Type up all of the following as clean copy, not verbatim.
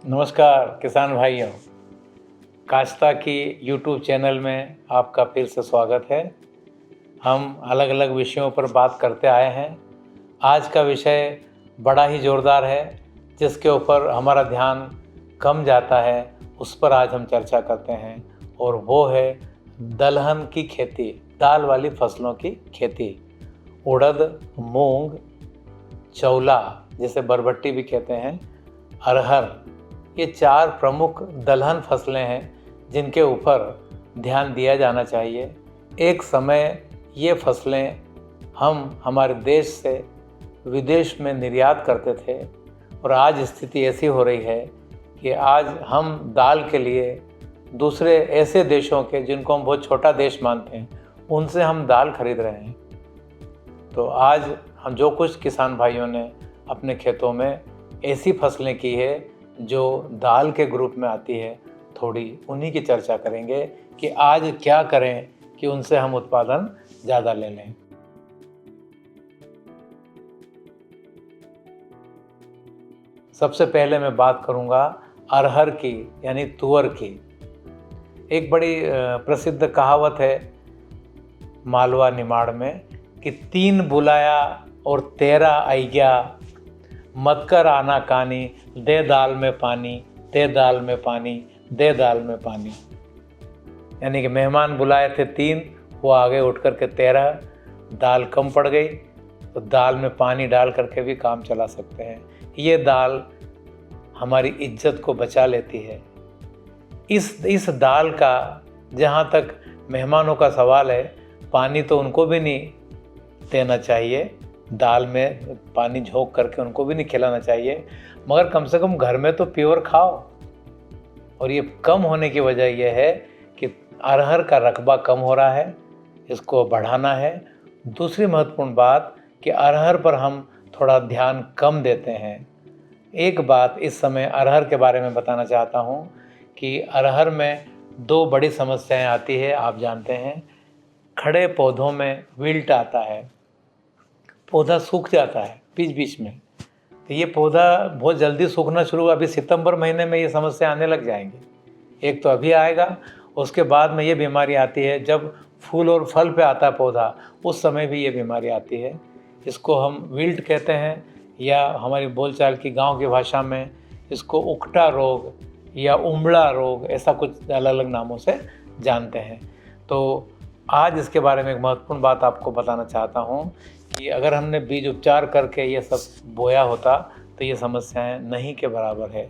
नमस्कार किसान भाइयों, काश्ता की यूट्यूब चैनल में आपका फिर से स्वागत है। हम अलग अलग विषयों पर बात करते आए हैं। आज का विषय बड़ा ही ज़ोरदार है, जिसके ऊपर हमारा ध्यान कम जाता है, उस पर आज हम चर्चा करते हैं और वो है दलहन की खेती, दाल वाली फसलों की खेती। उड़द, मूंग, चौला जिसे बरबट्टी भी कहते हैं, अरहर, ये 4 प्रमुख दलहन फसलें हैं जिनके ऊपर ध्यान दिया जाना चाहिए। एक समय ये फसलें हम हमारे देश से विदेश में निर्यात करते थे और आज स्थिति ऐसी हो रही है कि आज हम दाल के लिए दूसरे ऐसे देशों के, जिनको हम बहुत छोटा देश मानते हैं, उनसे हम दाल खरीद रहे हैं। तो आज हम जो कुछ किसान भाइयों ने अपने खेतों में ऐसी फसलें की है जो दाल के ग्रुप में आती है, थोड़ी उन्हीं की चर्चा करेंगे कि आज क्या करें कि उनसे हम उत्पादन ज़्यादा ले लें। सबसे पहले मैं बात करूंगा अरहर की, यानी तुअर की। एक बड़ी प्रसिद्ध कहावत है मालवा निमाड़ में कि 3 बुलाया और 13 आइया, मत कर आना कानी, दे दाल में पानी, दे दाल में पानी, दे दाल में पानी। यानी कि मेहमान बुलाए थे 3, वो आगे उठ कर के 13, दाल कम पड़ गई तो दाल में पानी डाल करके भी काम चला सकते हैं। ये दाल हमारी इज्जत को बचा लेती है। इस दाल का, जहाँ तक मेहमानों का सवाल है, पानी तो उनको भी नहीं देना चाहिए, दाल में पानी झोंक करके उनको भी नहीं खिलाना चाहिए, मगर कम से कम घर में तो प्योर खाओ। और ये कम होने की वजह यह है कि अरहर का रकबा कम हो रहा है, इसको बढ़ाना है। दूसरी महत्वपूर्ण बात कि अरहर पर हम थोड़ा ध्यान कम देते हैं। एक बात इस समय अरहर के बारे में बताना चाहता हूँ कि अरहर में 2 बड़ी समस्याएं आती है। आप जानते हैं, खड़े पौधों में विल्ट आता है, पौधा सूख जाता है बीच बीच में। तो ये पौधा बहुत जल्दी सूखना शुरू, अभी सितंबर महीने में ये समस्या आने लग जाएंगी। एक तो अभी आएगा, उसके बाद में ये बीमारी आती है जब फूल और फल पे आता है पौधा, उस समय भी ये बीमारी आती है। इसको हम विल्ट कहते हैं, या हमारी बोलचाल की गांव की भाषा में इसको उकटा रोग या उमड़ा रोग, ऐसा कुछ अलग अलग नामों से जानते हैं। तो आज इसके बारे में एक महत्वपूर्ण बात आपको बताना चाहता हूँ कि अगर हमने बीज उपचार करके ये सब बोया होता तो ये समस्याएं नहीं के बराबर है।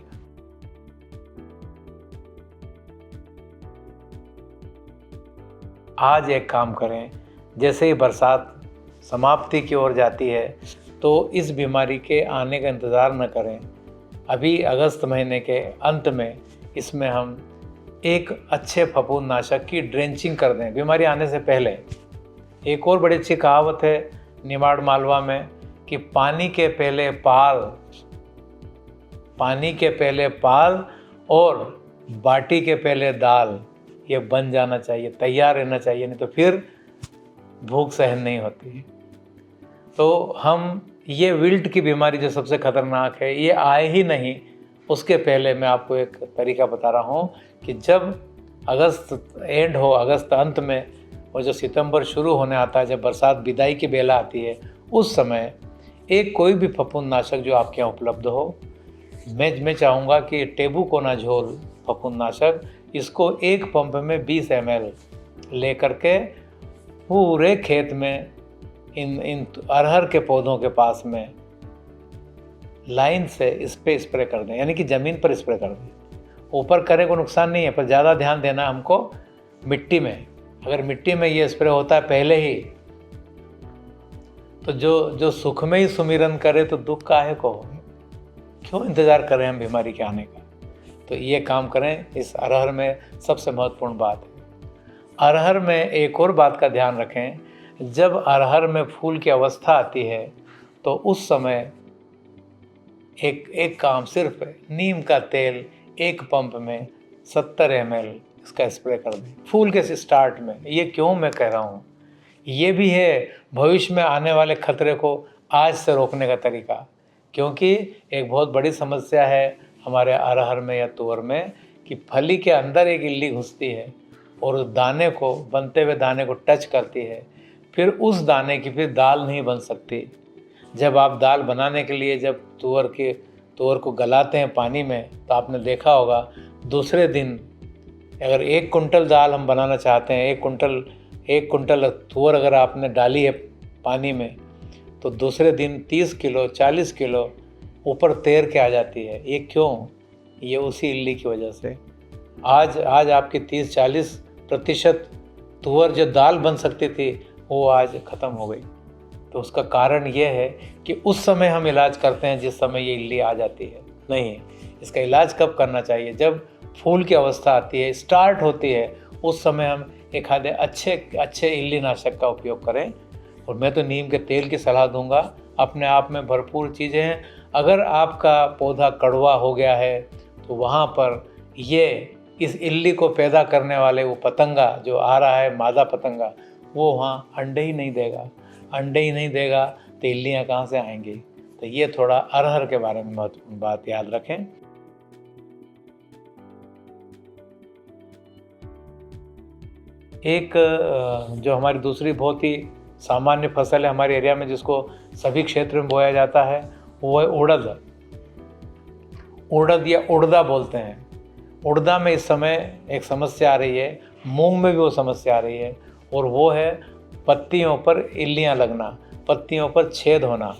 आज एक काम करें, जैसे ही बरसात समाप्ति की ओर जाती है तो इस बीमारी के आने का इंतज़ार न करें। अभी अगस्त महीने के अंत में इसमें हम एक अच्छे फफूंदनाशक की ड्रेंचिंग कर दें बीमारी आने से पहले। एक और बड़ी अच्छी कहावत है निमाड़ मालवा में कि पानी के पहले पाल और बाटी के पहले दाल, ये बन जाना चाहिए, तैयार रहना चाहिए, नहीं तो फिर भूख सहन नहीं होती है। तो हम ये विल्ट की बीमारी जो सबसे खतरनाक है, ये आए ही नहीं उसके पहले मैं आपको एक तरीका बता रहा हूँ कि जब अगस्त एंड हो, अगस्त अंत में, और जो सितंबर शुरू होने आता है, जब बरसात विदाई की बेला आती है, उस समय एक कोई भी फफूंदनाशक जो आपके यहाँ उपलब्ध हो, मैं चाहूँगा कि टेबुकोनाजोल फफूंदनाशक, इसको एक पंप में 20 ml ले करके पूरे खेत में इन अरहर के पौधों के पास में लाइन से इस पे स्प्रे कर दें, यानी कि ज़मीन पर स्प्रे कर दें। ऊपर करें को नुकसान नहीं है, पर ज़्यादा ध्यान देना हमको मिट्टी में। अगर मिट्टी में ये स्प्रे होता है पहले ही, तो जो सुख में ही सुमिरन करे तो दुख काहे को हो, क्यों इंतज़ार करें हम बीमारी के आने का। तो ये काम करें, इस अरहर में सबसे महत्वपूर्ण बात है। अरहर में एक और बात का ध्यान रखें, जब अरहर में फूल की अवस्था आती है तो उस समय एक काम सिर्फ नीम का तेल एक पंप में 70 ml इसका स्प्रे कर दें फूल के स्टार्ट में। ये क्यों मैं कह रहा हूँ, ये भी है भविष्य में आने वाले खतरे को आज से रोकने का तरीका। क्योंकि एक बहुत बड़ी समस्या है हमारे अरहर में या तुअर में कि फली के अंदर एक इल्ली घुसती है और उस दाने को, बनते हुए दाने को टच करती है। फिर उस दाने की फिर दाल नहीं बन सकती। जब आप दाल बनाने के लिए जब तुअर को गलाते हैं पानी में, तो आपने देखा होगा दूसरे दिन अगर 1 कुंटल दाल हम बनाना चाहते हैं, 1 कुंटल तुअर अगर आपने डाली है पानी में, तो दूसरे दिन 30 किलो 40 किलो ऊपर तैर के आ जाती है। ये क्यों? ये उसी इल्ली की वजह से। आज आपकी 30-40% तुअर जो दाल बन सकती थी वो आज ख़त्म हो गई। तो उसका कारण ये है कि उस समय हम इलाज करते हैं जिस समय ये इल्ली आ जाती है। नहीं, इसका इलाज कब करना चाहिए? जब फूल की अवस्था आती है, स्टार्ट होती है, उस समय हम एक आधे अच्छे इल्ली नाशक का उपयोग करें। और मैं तो नीम के तेल की सलाह दूंगा। अपने आप में भरपूर चीज़ें हैं। अगर आपका पौधा कड़वा हो गया है तो वहाँ पर ये इस इल्ली को पैदा करने वाले वो पतंगा जो आ रहा है, मादा पतंगा, वो वहाँ अंडे ही नहीं देगा तो इल्लियाँ कहाँ से आएंगी? तो ये थोड़ा अरहर के बारे में महत्वपूर्ण बात याद रखें। एक जो हमारी दूसरी बहुत ही सामान्य फसल है हमारे एरिया में, जिसको सभी क्षेत्र में बोया जाता है, वो है उड़द या उड़दा बोलते हैं। उड़दा में इस समय एक समस्या आ रही है, मूंग में भी वो समस्या आ रही है, और वो है पत्तियों पर इल्लियाँ लगना, पत्तियों पर छेद होना।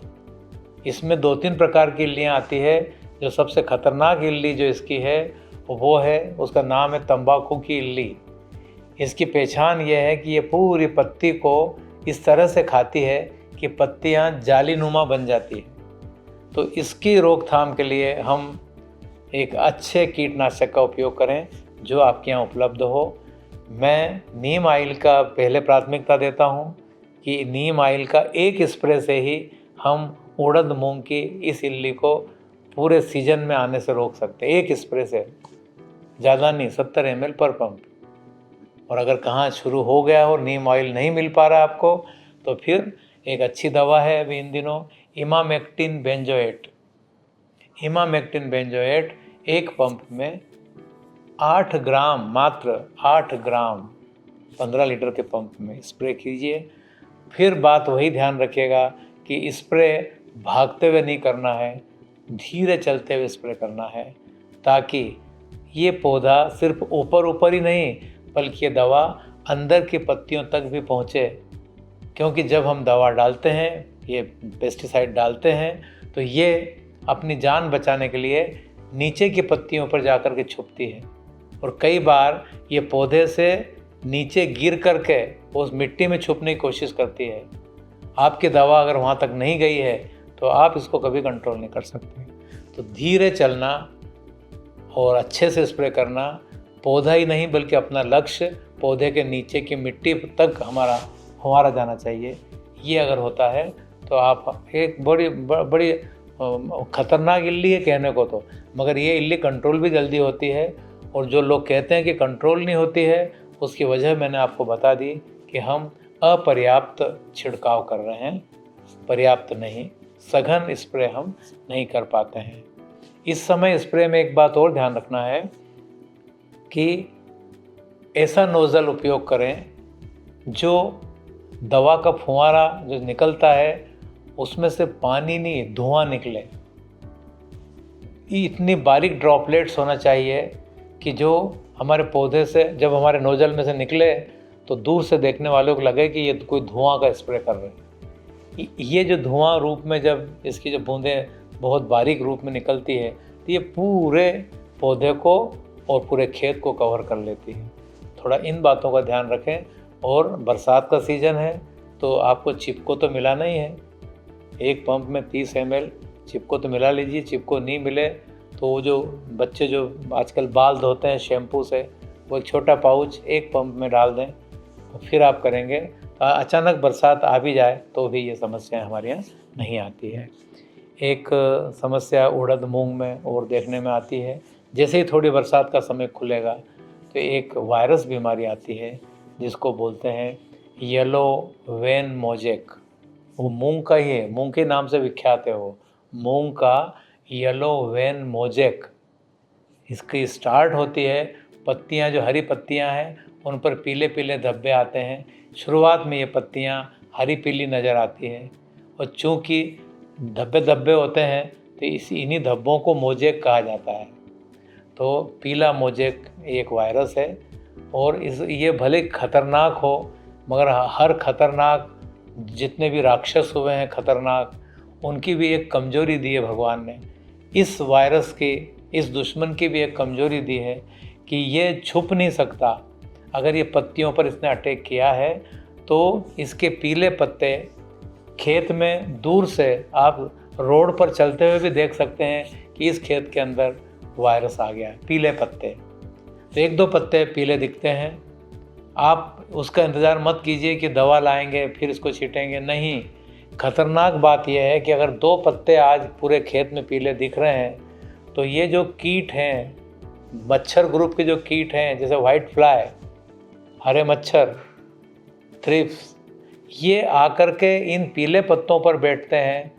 इसमें 2-3 प्रकार की इल्लियाँ आती है। जो सबसे खतरनाक इल्ली जो इसकी है वो है, उसका नाम है तंबाकू की इल्ली। इसकी पहचान ये है कि ये पूरी पत्ती को इस तरह से खाती है कि पत्तियाँ जालीनुमा बन जाती हैं। तो इसकी रोकथाम के लिए हम एक अच्छे कीटनाशक का उपयोग करें जो आपके यहाँ उपलब्ध हो। मैं नीम ऑयल का पहले प्राथमिकता देता हूँ कि नीम ऑयल का एक स्प्रे से ही हम उड़द मूंग की इस इल्ली को पूरे सीजन में आने से रोक सकते हैं। एक स्प्रे से, ज़्यादा नहीं, 70 ml पर पंप। और अगर कहाँ शुरू हो गया हो, नीम ऑयल नहीं मिल पा रहा आपको, तो फिर एक अच्छी दवा है अभी इन दिनों, इमामेक्टिन बेंजोएट। इमामेक्टिन बेंजोएट एक पंप में 8 ग्राम, मात्र 8 ग्राम 15 लीटर के पंप में स्प्रे कीजिए। फिर बात वही ध्यान रखिएगा कि स्प्रे भागते हुए नहीं करना है, धीरे चलते हुए स्प्रे करना है, ताकि ये पौधा सिर्फ ऊपर ही नहीं बल्कि ये दवा अंदर की पत्तियों तक भी पहुँचे। क्योंकि जब हम दवा डालते हैं, ये पेस्टिसाइड डालते हैं, तो ये अपनी जान बचाने के लिए नीचे की पत्तियों पर जाकर के छुपती है, और कई बार ये पौधे से नीचे गिर करके उस मिट्टी में छुपने की कोशिश करती है। आपकी दवा अगर वहाँ तक नहीं गई है तो आप इसको कभी कंट्रोल नहीं कर सकते। तो धीरे चलना और अच्छे से स्प्रे करना, पौधा ही नहीं बल्कि अपना लक्ष्य पौधे के नीचे की मिट्टी तक हमारा जाना चाहिए। ये अगर होता है तो आप एक बड़ी खतरनाक इल्ली है कहने को तो, मगर ये इल्ली कंट्रोल भी जल्दी होती है। और जो लोग कहते हैं कि कंट्रोल नहीं होती है, उसकी वजह मैंने आपको बता दी कि हम अपर्याप्त छिड़काव कर रहे हैं, पर्याप्त नहीं, सघन स्प्रे हम नहीं कर पाते हैं। इस समय स्प्रे में एक बात और ध्यान रखना है कि ऐसा नोज़ल उपयोग करें जो दवा का फुहारा जो निकलता है उसमें से पानी नहीं, धुआं निकले। इतनी बारीक ड्रॉपलेट्स होना चाहिए कि जो हमारे पौधे से, जब हमारे नोज़ल में से निकले तो दूर से देखने वालों को लगे कि ये कोई धुआं का स्प्रे कर रहे हैं। ये जो धुआं रूप में जब इसकी जो बूंदें बहुत बारीक रूप में निकलती है तो ये पूरे पौधे को और पूरे खेत को कवर कर लेती है। थोड़ा इन बातों का ध्यान रखें। और बरसात का सीज़न है तो आपको चिपको तो मिलाना ही है। एक पंप में 30 ml चिपको तो मिला लीजिए। चिपको नहीं मिले तो वो जो बच्चे जो आजकल बाल धोते हैं शैम्पू से, वो एक छोटा पाउच एक पंप में डाल दें, तो फिर आप करेंगे। अचानक बरसात आ भी जाए तो भी ये समस्याएं हमारे यहाँ नहीं आती है। एक समस्या उड़द मूंग में और देखने में आती है, जैसे ही थोड़ी बरसात का समय खुलेगा तो एक वायरस बीमारी आती है जिसको बोलते हैं येलो वेन मोजेक। वो मूंग का ही है, मूंग के नाम से विख्यात है वो, मूंग का येलो वेन मोजेक इसकी स्टार्ट होती है, पत्तियां जो हरी पत्तियां हैं उन पर पीले पीले धब्बे आते हैं। शुरुआत में ये पत्तियां हरी पीली नज़र आती है और चूँकि धब्बे धब्बे होते हैं तो इन्हीं धब्बों को मोजेक कहा जाता है। तो पीला मोजेक एक वायरस है और ये भले खतरनाक हो, मगर हर खतरनाक जितने भी राक्षस हुए हैं खतरनाक, उनकी भी एक कमजोरी दी है भगवान ने। इस वायरस की, इस दुश्मन की भी एक कमजोरी दी है कि ये छुप नहीं सकता। अगर ये पत्तियों पर इसने अटैक किया है तो इसके पीले पत्ते खेत में दूर से आप रोड पर चलते हुए भी देख सकते हैं कि इस खेत के अंदर वायरस आ गया है। पीले पत्ते, तो एक दो पत्ते पीले दिखते हैं, आप उसका इंतज़ार मत कीजिए कि दवा लाएंगे फिर इसको छीटेंगे, नहीं। खतरनाक बात यह है कि अगर 2 पत्ते आज पूरे खेत में पीले दिख रहे हैं तो ये जो कीट हैं, मच्छर ग्रुप के जो कीट हैं, जैसे वाइट फ्लाई, हरे मच्छर, थ्रिप्स, ये आकर के इन पीले पत्तों पर बैठते हैं,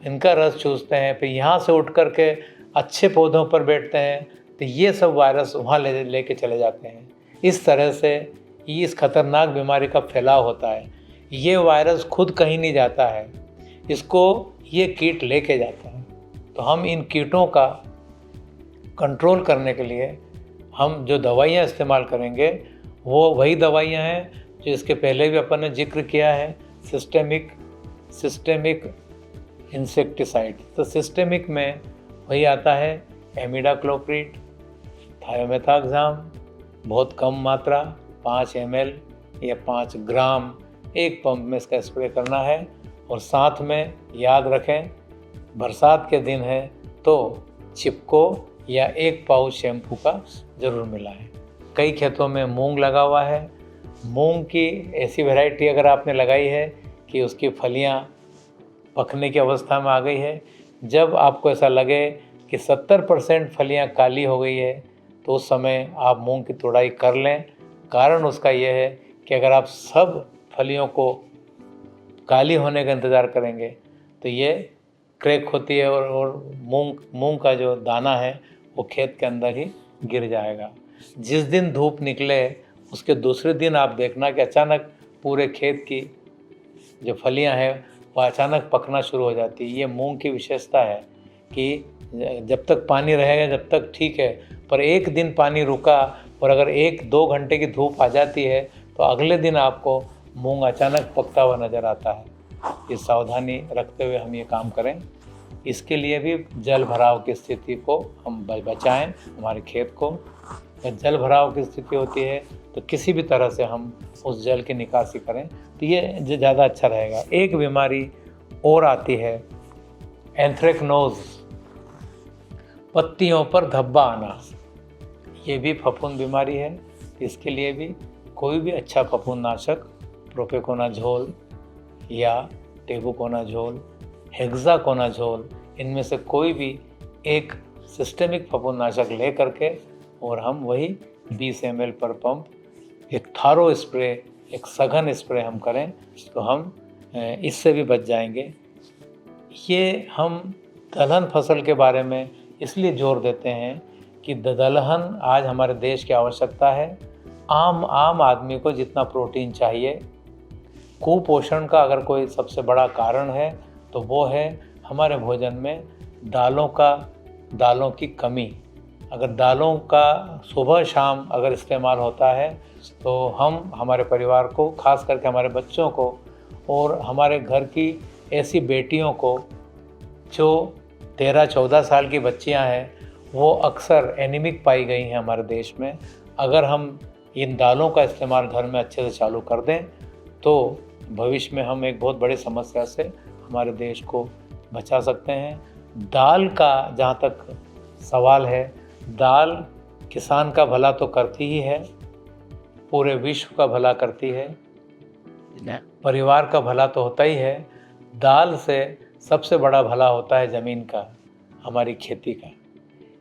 इनका रस चूसते हैं, फिर यहाँ से उठ कर के अच्छे पौधों पर बैठते हैं, तो ये सब वायरस वहाँ लेके चले जाते हैं। इस तरह से इस खतरनाक बीमारी का फैलाव होता है। ये वायरस खुद कहीं नहीं जाता है, इसको ये कीट लेके जाता है। तो हम इन कीटों का कंट्रोल करने के लिए हम जो दवाइयाँ इस्तेमाल करेंगे वो वही दवाइयाँ हैं जो इसके पहले भी अपन ने जिक्र किया है, सिस्टेमिक इंसेक्टिसाइड। तो सिस्टेमिक में वही आता है एमिडाक्लोप्रिड, थायोमेथाक्साम, बहुत कम मात्रा 5 ml या 5 ग्राम एक पंप में इसका स्प्रे करना है। और साथ में याद रखें, बरसात के दिन है तो चिपको या 1 पाउच शैम्पू का ज़रूर मिलाएं। कई खेतों में मूंग लगा हुआ है, मूंग की ऐसी वैरायटी अगर आपने लगाई है कि उसकी फलियां पकने की अवस्था में आ गई है, जब आपको ऐसा लगे कि 70% फलियां काली हो गई है तो उस समय आप मूंग की तुड़ाई कर लें। कारण उसका यह है कि अगर आप सब फलियों को काली होने का इंतज़ार करेंगे तो ये क्रैक होती है और मूंग का जो दाना है वो खेत के अंदर ही गिर जाएगा। जिस दिन धूप निकले उसके दूसरे दिन आप देखना कि अचानक पूरे खेत की जो फलियां हैं वो अचानक पकना शुरू हो जाती है। ये मूंग की विशेषता है कि जब तक पानी रहेगा जब तक ठीक है, पर एक दिन पानी रुका और अगर 1-2 घंटे की धूप आ जाती है तो अगले दिन आपको मूंग अचानक पकता हुआ नज़र आता है। ये सावधानी रखते हुए हम ये काम करें। इसके लिए भी जल भराव की स्थिति को हम बचाएं, हमारे खेत को। जब जल भराव की स्थिति होती है तो किसी भी तरह से हम उस जल की निकासी करें तो ये ज़्यादा अच्छा रहेगा। एक बीमारी और आती है एंथ्रेक्नोज, पत्तियों पर धब्बा आना। ये भी फफूंद बीमारी है। इसके लिए भी कोई भी अच्छा फफूंदनाशक, प्रोपेकोनाझोल या टेबुकोनाझोल, हेक्साकोनाझोल, इनमें से कोई भी एक सिस्टेमिक फफूंदनाशक ले करके और हम वही 20 ml पर पंप एक थारो स्प्रे, एक सघन स्प्रे हम करें तो हम इससे भी बच जाएंगे। ये हम दलहन फसल के बारे में इसलिए जोर देते हैं कि दलहन आज हमारे देश की आवश्यकता है। आम आदमी को जितना प्रोटीन चाहिए, कुपोषण का अगर कोई सबसे बड़ा कारण है तो वो है हमारे भोजन में दालों की कमी। अगर दालों का सुबह शाम अगर इस्तेमाल होता है तो हम हमारे परिवार को, खास करके हमारे बच्चों को और हमारे घर की ऐसी बेटियों को जो 13-14 साल की बच्चियां हैं वो अक्सर एनीमिक पाई गई हैं हमारे देश में। अगर हम इन दालों का इस्तेमाल घर में अच्छे से चालू कर दें तो भविष्य में हम एक बहुत बड़ी समस्या से हमारे देश को बचा सकते हैं। दाल का जहाँ तक सवाल है, दाल किसान का भला तो करती ही है, पूरे विश्व का भला करती है, परिवार का भला तो होता ही है। दाल से सबसे बड़ा भला होता है ज़मीन का, हमारी खेती का।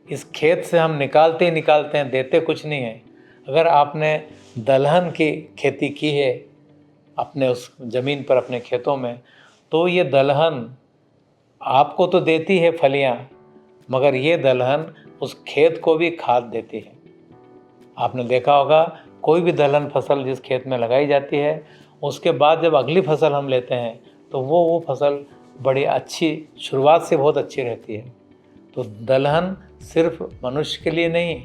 इस खेत से हम निकालते ही निकालते हैं, देते कुछ नहीं है। अगर आपने दलहन की खेती की है अपने उस ज़मीन पर, अपने खेतों में, तो ये दलहन आपको तो देती है फलियां, मगर ये दलहन उस खेत को भी खाद देती है। आपने देखा होगा कोई भी दलहन फसल जिस खेत में लगाई जाती है, उसके बाद जब अगली फसल हम लेते हैं तो वो फसल बड़ी अच्छी, शुरुआत से बहुत अच्छी रहती है। तो दलहन सिर्फ मनुष्य के लिए नहीं,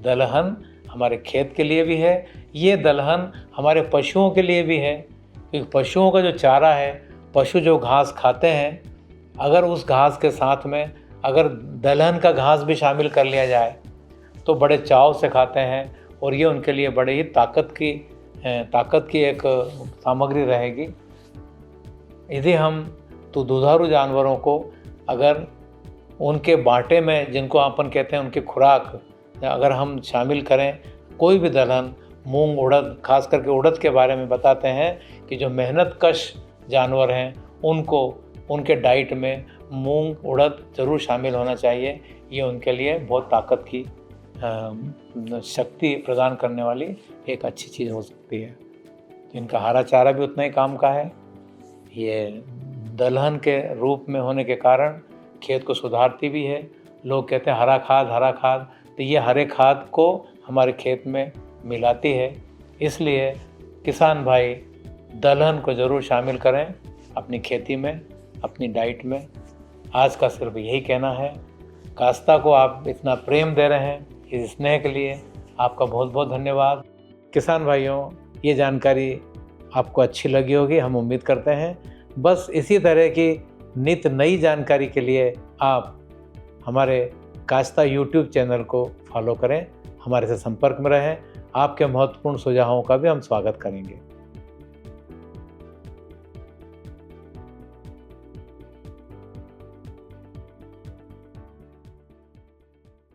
दलहन हमारे खेत के लिए भी है, ये दलहन हमारे पशुओं के लिए भी है, क्योंकि पशुओं का जो चारा है, पशु जो घास खाते हैं, अगर उस घास के साथ में अगर दलहन का घास भी शामिल कर लिया जाए तो बड़े चाव से खाते हैं, और ये उनके लिए बड़े ही ताकत की एक सामग्री रहेगी। यदि हम तो दुधारू जानवरों को अगर उनके बाँटे में, जिनको अपन कहते हैं उनकी खुराक, अगर हम शामिल करें, कोई भी दलहन, मूंग, उड़द, खास करके उड़द के बारे में बताते हैं कि जो मेहनतकश जानवर हैं उनको उनके डाइट में मूंग, उड़द ज़रूर शामिल होना चाहिए। ये उनके लिए बहुत ताकत की शक्ति प्रदान करने वाली एक अच्छी चीज़ हो सकती है। तो इनका हरा चारा भी उतना ही काम का है। ये दलहन के रूप में होने के कारण खेत को सुधारती भी है। लोग कहते हैं हरा खाद, तो ये हरे खाद को हमारे खेत में मिलाती है। इसलिए किसान भाई दलहन को ज़रूर शामिल करें अपनी खेती में, अपनी डाइट में। आज का सिर्फ यही कहना है। कास्ता को आप इतना प्रेम दे रहे हैं, इस स्नेह के लिए आपका बहुत बहुत धन्यवाद। किसान भाइयों, ये जानकारी आपको अच्छी लगी होगी, हम उम्मीद करते हैं। बस इसी तरह की नित नई जानकारी के लिए आप हमारे कास्ता यूट्यूब चैनल को फॉलो करें, हमारे से संपर्क में रहें। आपके महत्वपूर्ण सुझावों का भी हम स्वागत करेंगे।